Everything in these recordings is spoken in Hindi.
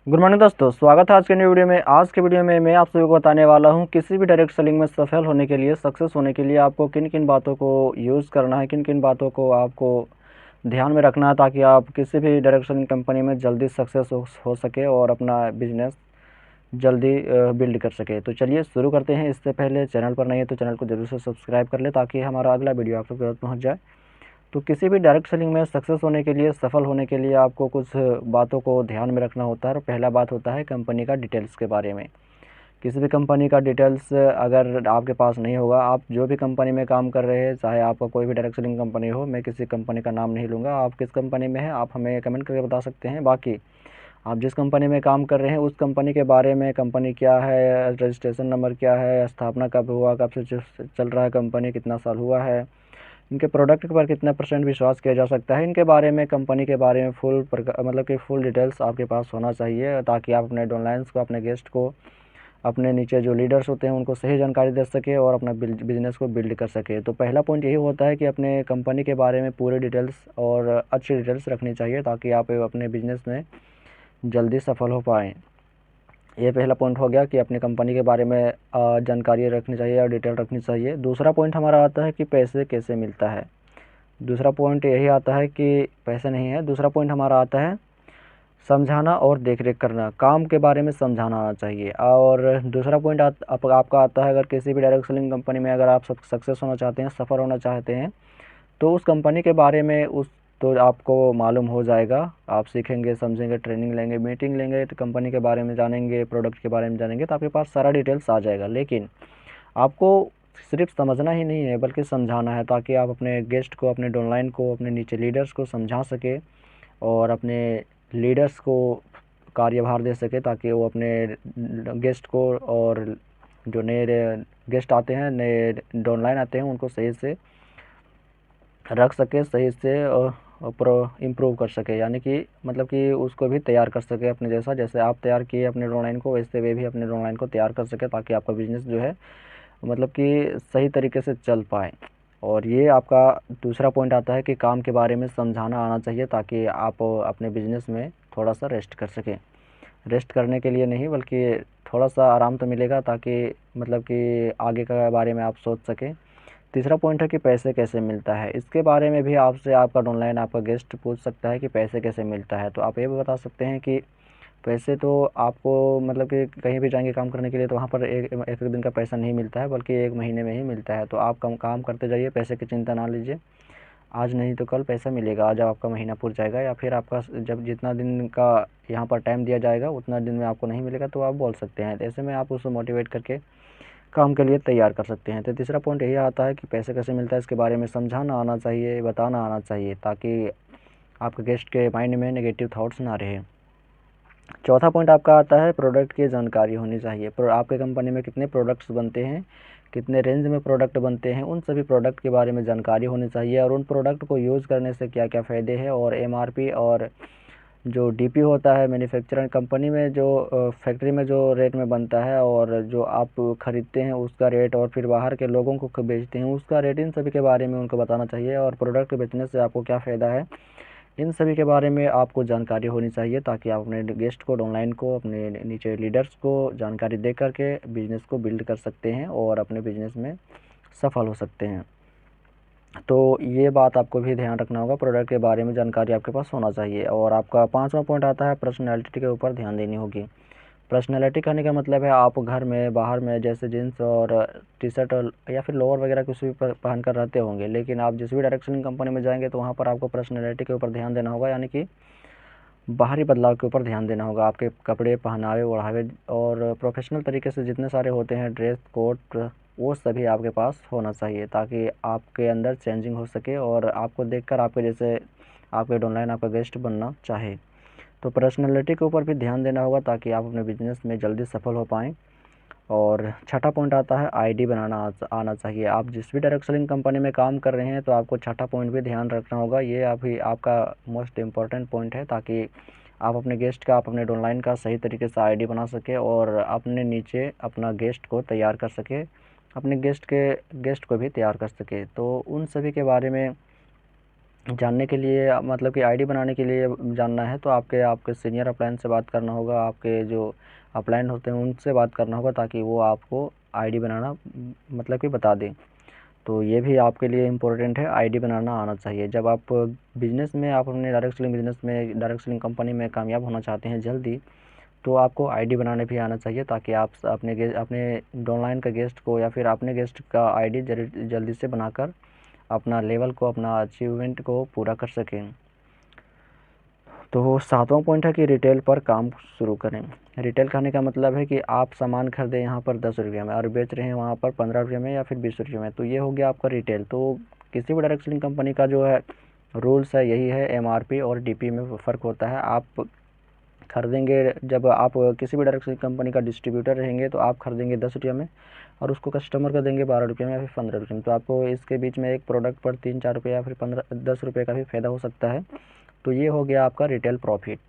गुड मॉर्निंग दोस्तों, स्वागत है आज के न्यू वीडियो में। आज के वीडियो में मैं आप सभी को बताने वाला हूं किसी भी डायरेक्ट सेलिंग में सफल होने के लिए, सक्सेस होने के लिए आपको किन किन बातों को यूज़ करना है, किन किन बातों को आपको ध्यान में रखना है ताकि आप किसी भी डायरेक्ट सेलिंग कंपनी में जल्दी सक्सेस हो सके और अपना बिजनेस जल्दी बिल्ड कर सके। तो चलिए शुरू करते हैं। इससे पहले चैनल पर नहीं है तो चैनल को जरूर से सब्सक्राइब कर ले ताकि हमारा अगला वीडियो आप तक तुरंत पहुँच जाए। तो किसी भी डायरेक्ट सेलिंग में सक्सेस होने के लिए, सफल होने के लिए आपको कुछ बातों को ध्यान में रखना होता है। और पहला बात होता है कंपनी का डिटेल्स के बारे में। किसी भी कंपनी का डिटेल्स अगर आपके पास नहीं होगा, आप जो भी कंपनी में काम कर रहे हैं, चाहे आपका कोई भी डायरेक्ट सेलिंग कंपनी हो, मैं किसी कंपनी का नाम नहीं लूँगा, आप किस कंपनी में हैं आप हमें कमेंट करके बता सकते हैं। बाकी आप जिस कंपनी में काम कर रहे हैं उस कंपनी के बारे में, कंपनी क्या है, रजिस्ट्रेशन नंबर क्या है, स्थापना कब हुआ, कब से चल रहा है कंपनी, कितना साल हुआ है, इनके प्रोडक्ट पर कितना % विश्वास किया जा सकता है, इनके बारे में, कंपनी के बारे में मतलब कि फुल डिटेल्स आपके पास होना चाहिए ताकि आप अपने डाउनलाइंस को, अपने गेस्ट को, अपने नीचे जो लीडर्स होते हैं उनको सही जानकारी दे सके और अपना बिजनेस को बिल्ड कर सके। तो पहला पॉइंट यही होता है कि अपने कंपनी के बारे में पूरी डिटेल्स और अच्छी डिटेल्स रखनी चाहिए ताकि आप अपने बिजनेस में जल्दी सफल हो पाएँ। ये पहला पॉइंट हो गया कि अपनी कंपनी के बारे में जानकारी रखनी चाहिए और डिटेल रखनी चाहिए। दूसरा पॉइंट हमारा आता है कि पैसे कैसे मिलता है। दूसरा पॉइंट यही आता है कि पैसे नहीं है, दूसरा पॉइंट हमारा आता है समझाना और देख-रेख करना, काम के बारे में समझाना आना चाहिए। और दूसरा पॉइंट आपका आता है, अगर किसी भी डायरेक्ट सेलिंग कंपनी में अगर आप सक्सेस होना चाहते हैं, सफल होना चाहते हैं, तो उस कंपनी के बारे में तो आपको मालूम हो जाएगा। आप सीखेंगे, समझेंगे, ट्रेनिंग लेंगे, मीटिंग लेंगे, तो कंपनी के बारे में जानेंगे, प्रोडक्ट के बारे में जानेंगे, तो आपके पास सारा डिटेल्स आ जाएगा। लेकिन आपको सिर्फ समझना ही नहीं है बल्कि समझाना है ताकि आप अपने गेस्ट को, अपने डाउनलाइन को, अपने नीचे लीडर्स को समझा सके और अपने लीडर्स को कार्यभार दे सके ताकि वो अपने गेस्ट को और जो नए गेस्ट आते हैं, नए डाउनलाइन आते हैं, उनको सही से रख सके, सही से इम्प्रूव कर सके, यानी कि मतलब कि उसको भी तैयार कर सके अपने जैसा। जैसे आप तैयार किए अपने डाउनलाइन को, वैसे वे भी अपने डाउनलाइन को तैयार कर सके ताकि आपका बिजनेस जो है मतलब कि सही तरीके से चल पाए। और ये आपका दूसरा पॉइंट आता है कि काम के बारे में समझाना आना चाहिए ताकि आप अपने बिजनेस में थोड़ा सा रेस्ट कर सकें। रेस्ट करने के लिए नहीं बल्कि थोड़ा सा आराम तो मिलेगा ताकि मतलब कि आगे के बारे में आप सोच सकें। तीसरा पॉइंट है कि पैसे कैसे मिलता है। इसके बारे में भी आपसे आपका डाउनलाइन, आपका गेस्ट पूछ सकता है कि पैसे कैसे मिलता है। तो आप ये भी बता सकते हैं कि पैसे तो आपको मतलब कि कहीं भी जाएँगे काम करने के लिए तो वहाँ पर एक दिन का पैसा नहीं मिलता है बल्कि 1 महीने में ही मिलता है। तो आप काम करते जाइए, पैसे की चिंता ना लीजिए। आज नहीं तो कल पैसा मिलेगा। आज आपका महीना पूर जाएगा या फिर आपका जब जितना दिन का यहाँ पर टाइम दिया जाएगा उतना दिन में आपको नहीं मिलेगा तो आप बोल सकते हैं। तो ऐसे में आप उसको मोटिवेट करके काम के लिए तैयार कर सकते हैं। तो तीसरा पॉइंट यही आता है कि पैसे कैसे मिलता है, इसके बारे में समझाना आना चाहिए, बताना आना चाहिए ताकि आपके गेस्ट के माइंड में नेगेटिव थॉट्स ना रहे। चौथा पॉइंट आपका आता है प्रोडक्ट की जानकारी होनी चाहिए। आपके कंपनी में कितने प्रोडक्ट्स बनते हैं, कितने रेंज में प्रोडक्ट बनते हैं, उन सभी प्रोडक्ट के बारे में जानकारी होनी चाहिए और उन प्रोडक्ट को यूज़ करने से क्या-क्या फ़ायदे हैं और एमआरपी और जो डीपी होता है मैन्युफैक्चरर कंपनी में जो फैक्ट्री में जो रेट में बनता है और जो आप खरीदते हैं उसका रेट और फिर बाहर के लोगों को बेचते हैं उसका रेट, इन सभी के बारे में उनको बताना चाहिए। और प्रोडक्ट बेचने से आपको क्या फ़ायदा है, इन सभी के बारे में आपको जानकारी होनी चाहिए ताकि आप अपने गेस्ट को, डाउनलाइन को, अपने नीचे लीडर्स को जानकारी दे करके बिज़नेस को बिल्ड कर सकते हैं और अपने बिज़नेस में सफल हो सकते हैं। तो ये बात आपको भी ध्यान रखना होगा, प्रोडक्ट के बारे में जानकारी आपके पास होना चाहिए। और आपका 5वां पॉइंट आता है पर्सनैलिटी के ऊपर ध्यान देनी होगी। पर्सनैलिटी कहने का मतलब है आप घर में, बाहर में जैसे जीन्स और टी-शर्ट और या फिर लोअर वगैरह कुछ भी पहन कर रहते होंगे, लेकिन आप जिस भी डायरेक्शन कंपनी में जाएँगे तो वहाँ पर आपको पर्सनैलिटी के ऊपर ध्यान देना होगा, यानी कि बाहरी बदलाव के ऊपर ध्यान देना होगा। आपके कपड़े, पहनावे, ओढ़ावे और प्रोफ़ेशनल तरीके से जितने सारे होते हैं, ड्रेस कोड, वो सभी आपके पास होना चाहिए ताकि आपके अंदर चेंजिंग हो सके और आपको देखकर आपके जैसे आपके डाउनलाइन आपका गेस्ट बनना चाहे। तो पर्सनैलिटी के ऊपर भी ध्यान देना होगा ताकि आप अपने बिज़नेस में जल्दी सफल हो पाएँ। और छठा पॉइंट आता है आईडी बनाना आना चाहिए। आप जिस भी डायरेक्ट सेलिंग कंपनी में काम कर रहे हैं तो आपको छठा पॉइंट भी ध्यान रखना होगा। ये अभी आपका मोस्ट इम्पोर्टेंट पॉइंट है ताकि आप अपने गेस्ट का, आप अपने डाउनलाइन का सही तरीके से आईडी बना सकें और अपने नीचे अपना गेस्ट को तैयार कर सकें, अपने गेस्ट को भी तैयार कर सकें। तो उन सभी के बारे में जानने के लिए मतलब कि आईडी बनाने के लिए जानना है तो आपके सीनियर अपलाइन से बात करना होगा, आपके जो अपलाइन होते हैं उनसे बात करना होगा, ताकि वो आपको आईडी बनाना मतलब कि बता दें। तो ये भी आपके लिए इम्पोर्टेंट है, आईडी बनाना आना चाहिए। जब आप बिज़नेस में, आप अपने डायरेक्ट सेलिंग बिज़नेस में, डायरेक्ट सेलिंग कंपनी में कामयाब होना चाहते हैं जल्दी, तो आपको आईडी बनाने भी आना चाहिए, ताकि आप अपने डाउनलाइन का गेस्ट को या फिर अपने गेस्ट का आईडी जल्दी से बनाकर अपना लेवल को, अपना अचीवमेंट को पूरा कर सकें। तो 7वां पॉइंट है कि रिटेल पर काम शुरू करें। रिटेल कहने का मतलब है कि आप सामान खरीदें यहाँ पर 10 रुपये में और बेच रहे हैं वहाँ पर 15 रुपये में या फिर 20 रुपये में, तो ये हो गया आपका रिटेल। तो किसी भी डायरेक्ट सेलिंग कंपनी का जो है रूल्स है यही है, एमआरपी और डीपी में फ़र्क होता है। आप खरीदेंगे, जब आप किसी भी डायरेक्ट सेलिंग कंपनी का डिस्ट्रीब्यूटर रहेंगे तो आप खरीदेंगे 10 रुपये में और उसको कस्टमर को देंगे 12 रुपये में या फिर 15 रुपये में, तो आपको इसके बीच में एक प्रोडक्ट पर 3-4 रुपये या फिर 10 रुपये का भी फ़ायदा हो सकता है। तो ये हो गया आपका रिटेल प्रॉफिट।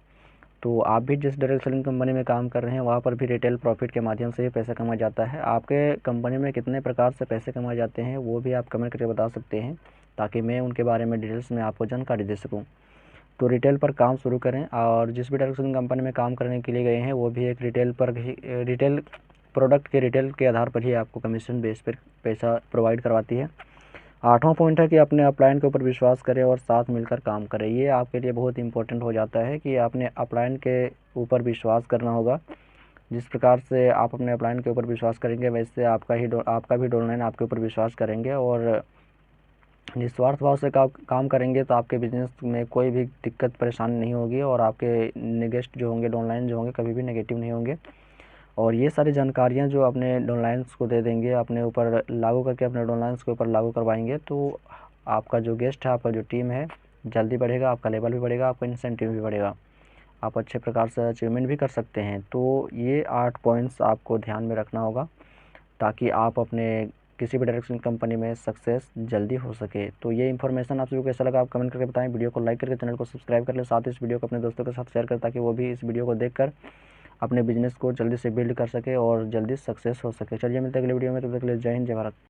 तो आप भी जिस डायरेक्ट सेलिंग कंपनी में काम कर रहे हैं वहाँ पर भी रिटेल प्रॉफिट के माध्यम से ही पैसा कमाया जाता है। आपके कंपनी में कितने प्रकार से पैसे कमाए जाते हैं वो भी आप कमेंट करके बता सकते हैं, ताकि मैं उनके बारे में डिटेल्स में आपको जानकारी दे सकूँ। तो रिटेल पर काम शुरू करें, और जिस भी डायरेक्ट सेलिंग कंपनी में काम करने के लिए गए हैं वो भी एक रिटेल प्रोडक्ट के रिटेल के आधार पर ही आपको कमीशन बेस पर पैसा प्रोवाइड करवाती है। 8वां पॉइंट है कि अपने अपलाइन के ऊपर विश्वास करें और साथ मिलकर काम करें। ये आपके लिए बहुत इंपॉर्टेंट हो जाता है कि आपने अपलाइन के ऊपर विश्वास करना होगा। जिस प्रकार से आप अपने अपलाइन के ऊपर विश्वास करेंगे वैसे आपका भी डाउनलाइन आपके ऊपर विश्वास करेंगे, और निस्वार्थ भाव से काम करेंगे तो आपके बिज़नेस में कोई भी दिक्कत परेशानी नहीं होगी, और आपके गेस्ट जो होंगे, डाउनलाइन जो होंगे, कभी भी नेगेटिव नहीं होंगे। और ये सारी जानकारियाँ जो अपने डाउनलाइंस को दे देंगे, अपने ऊपर लागू करके अपने डाउनलाइंस के ऊपर लागू करवाएंगे, तो आपका जो गेस्ट है, आपका जो टीम है, जल्दी बढ़ेगा, आपका लेवल भी बढ़ेगा, आपका इंसेंटिव भी बढ़ेगा, आप अच्छे प्रकार से अचीवमेंट भी कर सकते हैं। तो ये 8 पॉइंट्स आपको ध्यान में रखना होगा, ताकि आप अपने किसी भी डायरेक्शन कंपनी में सक्सेस जल्दी हो सके। तो ये इन्फॉर्मेशन आप सभी को कैसा लगा आप कमेंट करके बताएं। वीडियो को लाइक करके चैनल को सब्सक्राइब कर लें, साथ ही इस वीडियो को अपने दोस्तों के साथ शेयर करें, ताकि वो भी इस वीडियो को देखकर अपने बिजनेस को जल्दी से बिल्ड कर सके और जल्दी सक्सेस हो सके। चलिए मिलते हैं अगले वीडियो में, तब तक के लिए जय हिंद, जय भारत।